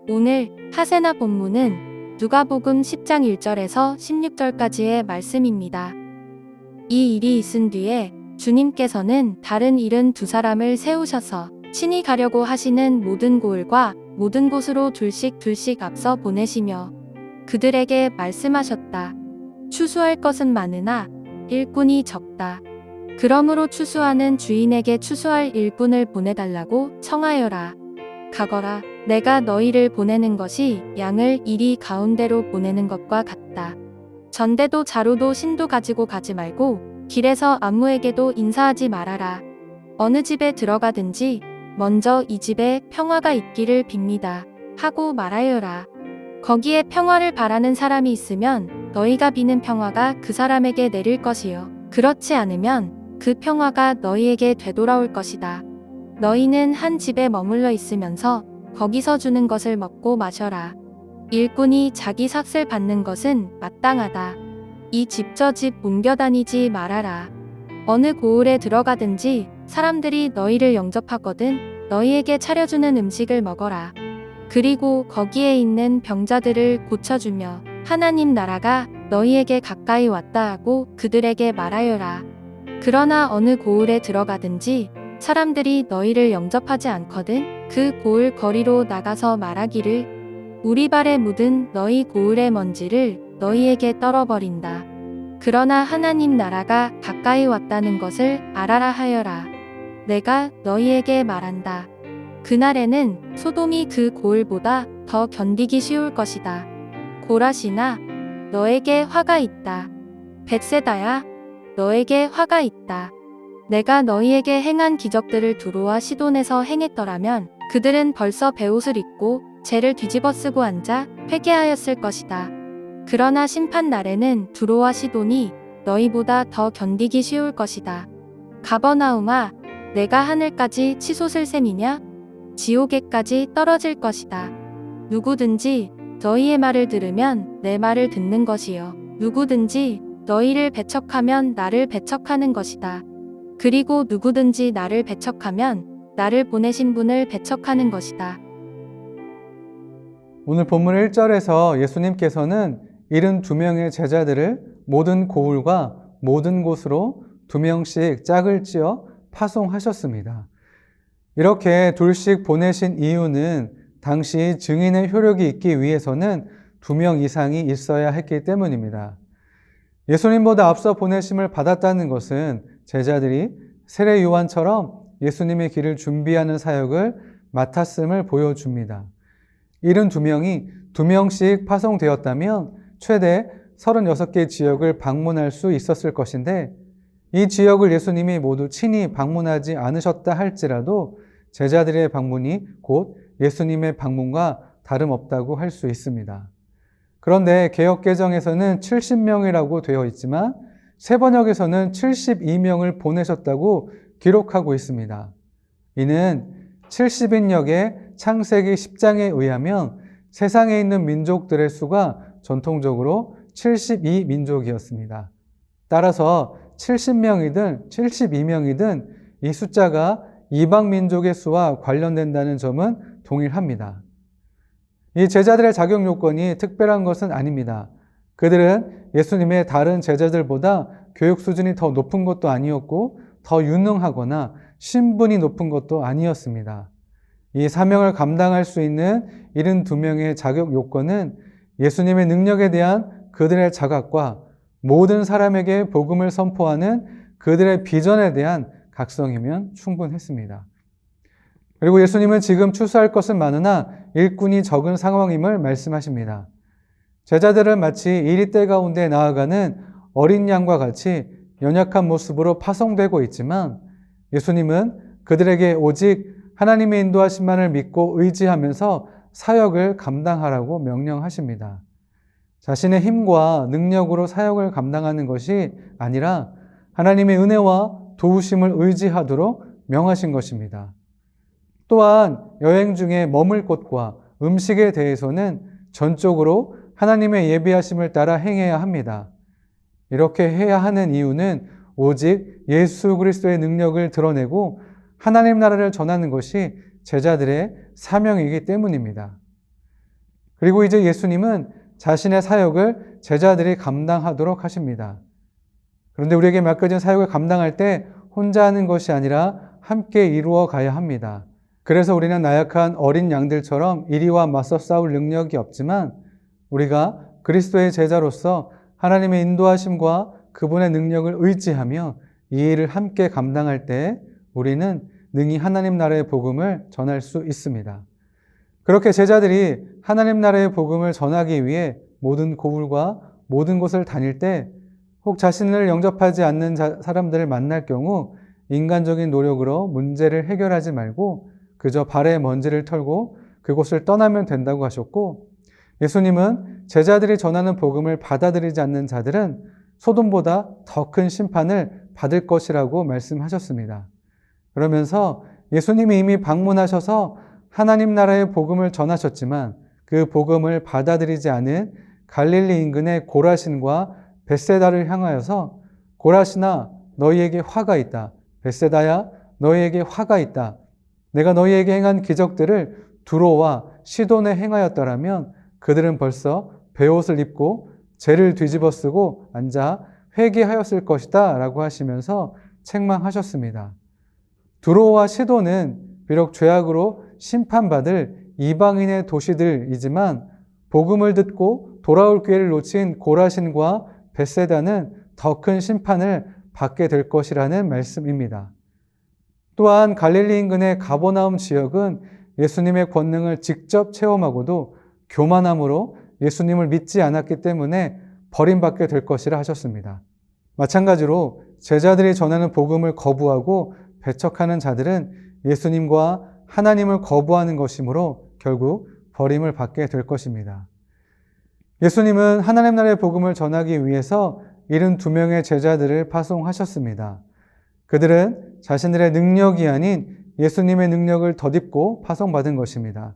오늘 하세나 본문은 누가복음 10장 1절에서 16절까지의 말씀입니다. 이 일이 있은 뒤에 주님께서는 다른 72사람을 세우셔서 친히 가려고 하시는 모든 고을과 모든 곳으로 둘씩 앞서 보내시며 그들에게 말씀하셨다. 추수할 것은 많으나 일꾼이 적다. 그러므로 추수하는 주인에게 추수할 일꾼을 보내달라고 청하여라. 가거라. 내가 너희를 보내는 것이 양을 이리 가운데로 보내는 것과 같다. 전대도 자루도 신도 가지고 가지 말고 길에서 아무에게도 인사하지 말아라. 어느 집에 들어가든지 먼저 이 집에 평화가 있기를 빕니다 하고 말하여라. 거기에 평화를 바라는 사람이 있으면 너희가 비는 평화가 그 사람에게 내릴 것이요 그렇지 않으면 그 평화가 너희에게 되돌아올 것이다. 너희는 한 집에 머물러 있으면서 거기서 주는 것을 먹고 마셔라. 일꾼이 자기 삭슬 받는 것은 마땅하다. 이 집 저 집 옮겨 다니지 말아라. 어느 고을에 들어가든지 사람들이 너희를 영접하거든 너희에게 차려주는 음식을 먹어라. 그리고 거기에 있는 병자들을 고쳐주며 하나님 나라가 너희에게 가까이 왔다 하고 그들에게 말하여라. 그러나 어느 고을에 들어가든지 사람들이 너희를 영접하지 않거든 그 고을 거리로 나가서 말하기를 우리 발에 묻은 너희 고을의 먼지를 너희에게 떨어버린다. 그러나 하나님 나라가 가까이 왔다는 것을 알아라 하여라. 내가 너희에게 말한다. 그날에는 소돔이 그 고을보다 더 견디기 쉬울 것이다. 고라시나 너에게 화가 있다. 벳세다야 너에게 화가 있다. 내가 너희에게 행한 기적들을 두로와 시돈에서 행했더라면 그들은 벌써 베옷을 입고 재를 뒤집어 쓰고 앉아 회개하였을 것이다. 그러나 심판 날에는 두로와 시돈이 너희보다 더 견디기 쉬울 것이다. 가버나움아 내가 하늘까지 치솟을 셈이냐? 지옥에까지 떨어질 것이다. 누구든지 너희의 말을 들으면 내 말을 듣는 것이요 누구든지 너희를 배척하면 나를 배척하는 것이다. 그리고 누구든지 나를 배척하면 나를 보내신 분을 배척하는 것이다. 오늘 본문 1절에서 예수님께서는 72명의 제자들을 모든 고을과 모든 곳으로 2명씩 짝을 지어 파송하셨습니다. 이렇게 둘씩 보내신 이유는 당시 증인의 효력이 있기 위해서는 2명 이상이 있어야 했기 때문입니다. 예수님보다 앞서 보내심을 받았다는 것은 제자들이 세례 요한처럼 예수님의 길을 준비하는 사역을 맡았음을 보여줍니다. 72명이 2명씩 파송되었다면 최대 36개 지역을 방문할 수 있었을 것인데 이 지역을 예수님이 모두 친히 방문하지 않으셨다 할지라도 제자들의 방문이 곧 예수님의 방문과 다름없다고 할 수 있습니다. 그런데 개역개정에서는 70명이라고 되어 있지만 세번역에서는 72명을 보내셨다고 기록하고 있습니다. 이는 70인역의 창세기 10장에 의하면 세상에 있는 민족들의 수가 전통적으로 72민족이었습니다. 따라서 70명이든 72명이든 이 숫자가 이방 민족의 수와 관련된다는 점은 동일합니다. 이 제자들의 자격 요건이 특별한 것은 아닙니다. 그들은 예수님의 다른 제자들보다 교육 수준이 더 높은 것도 아니었고 더 유능하거나 신분이 높은 것도 아니었습니다. 이 사명을 감당할 수 있는 72명의 자격 요건은 예수님의 능력에 대한 그들의 자각과 모든 사람에게 복음을 선포하는 그들의 비전에 대한 각성이면 충분했습니다. 그리고 예수님은 지금 추수할 것은 많으나 일꾼이 적은 상황임을 말씀하십니다. 제자들은 마치 이리 때 가운데 나아가는 어린 양과 같이 연약한 모습으로 파송되고 있지만 예수님은 그들에게 오직 하나님의 인도하심만을 믿고 의지하면서 사역을 감당하라고 명령하십니다. 자신의 힘과 능력으로 사역을 감당하는 것이 아니라 하나님의 은혜와 도우심을 의지하도록 명하신 것입니다. 또한 여행 중에 머물 곳과 음식에 대해서는 전적으로 하나님의 예비하심을 따라 행해야 합니다. 이렇게 해야 하는 이유는 오직 예수 그리스도의 능력을 드러내고 하나님 나라를 전하는 것이 제자들의 사명이기 때문입니다. 그리고 이제 예수님은 자신의 사역을 제자들이 감당하도록 하십니다. 그런데 우리에게 맡겨진 사역을 감당할 때 혼자 하는 것이 아니라 함께 이루어 가야 합니다. 그래서 우리는 나약한 어린 양들처럼 이리와 맞서 싸울 능력이 없지만 우리가 그리스도의 제자로서 하나님의 인도하심과 그분의 능력을 의지하며 이 일을 함께 감당할 때 우리는 능히 하나님 나라의 복음을 전할 수 있습니다. 그렇게 제자들이 하나님 나라의 복음을 전하기 위해 모든 고을과 모든 곳을 다닐 때 혹 자신을 영접하지 않는 사람들을 만날 경우 인간적인 노력으로 문제를 해결하지 말고 그저 발에 먼지를 털고 그곳을 떠나면 된다고 하셨고, 예수님은 제자들이 전하는 복음을 받아들이지 않는 자들은 소돔보다 더 큰 심판을 받을 것이라고 말씀하셨습니다. 그러면서 예수님이 이미 방문하셔서 하나님 나라의 복음을 전하셨지만 그 복음을 받아들이지 않은 갈릴리 인근의 고라신과 벳세다를 향하여서 고라신아 너희에게 화가 있다. 벳세다야 너희에게 화가 있다. 내가 너희에게 행한 기적들을 두로와 시돈에 행하였더라면 그들은 벌써 베옷을 입고 죄를 뒤집어 쓰고 앉아 회개하였을 것이다 라고 하시면서 책망하셨습니다. 두로와 시돈은 비록 죄악으로 심판받을 이방인의 도시들이지만 복음을 듣고 돌아올 기회를 놓친 고라신과 벳세다는 더 큰 심판을 받게 될 것이라는 말씀입니다. 또한 갈릴리 인근의 가버나움 지역은 예수님의 권능을 직접 체험하고도 교만함으로 예수님을 믿지 않았기 때문에 버림받게 될 것이라 하셨습니다. 마찬가지로 제자들이 전하는 복음을 거부하고 배척하는 자들은 예수님과 하나님을 거부하는 것이므로 결국 버림을 받게 될 것입니다. 예수님은 하나님 나라의 복음을 전하기 위해서 72명의 제자들을 파송하셨습니다. 그들은 자신들의 능력이 아닌 예수님의 능력을 덧입고 파송받은 것입니다.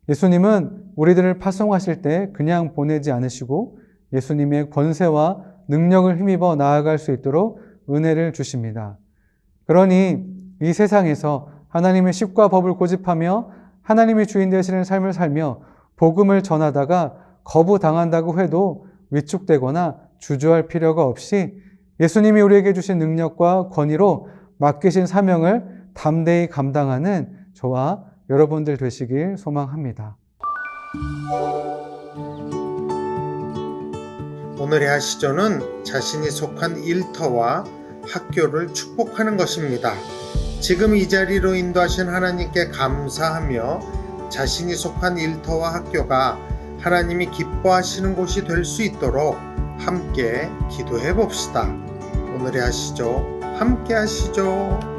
예수님은 우리들을 파송하실 때 그냥 보내지 않으시고 예수님의 권세와 능력을 힘입어 나아갈 수 있도록 은혜를 주십니다. 그러니 이 세상에서 하나님의 십과 법을 고집하며 하나님이 주인 되시는 삶을 살며 복음을 전하다가 거부당한다고 해도 위축되거나 주저할 필요가 없이 예수님이 우리에게 주신 능력과 권위로 맡기신 사명을 담대히 감당하는 저와 여러분들 되시길 소망합니다. 오늘의 하시조는 자신이 속한 일터와 학교를 축복하는 것입니다. 지금 이 자리로 인도하신 하나님께 감사하며 자신이 속한 일터와 학교가 하나님이 기뻐하시는 곳이 될 수 있도록 함께 기도해 봅시다. 오늘의 하시조 함께 하시죠.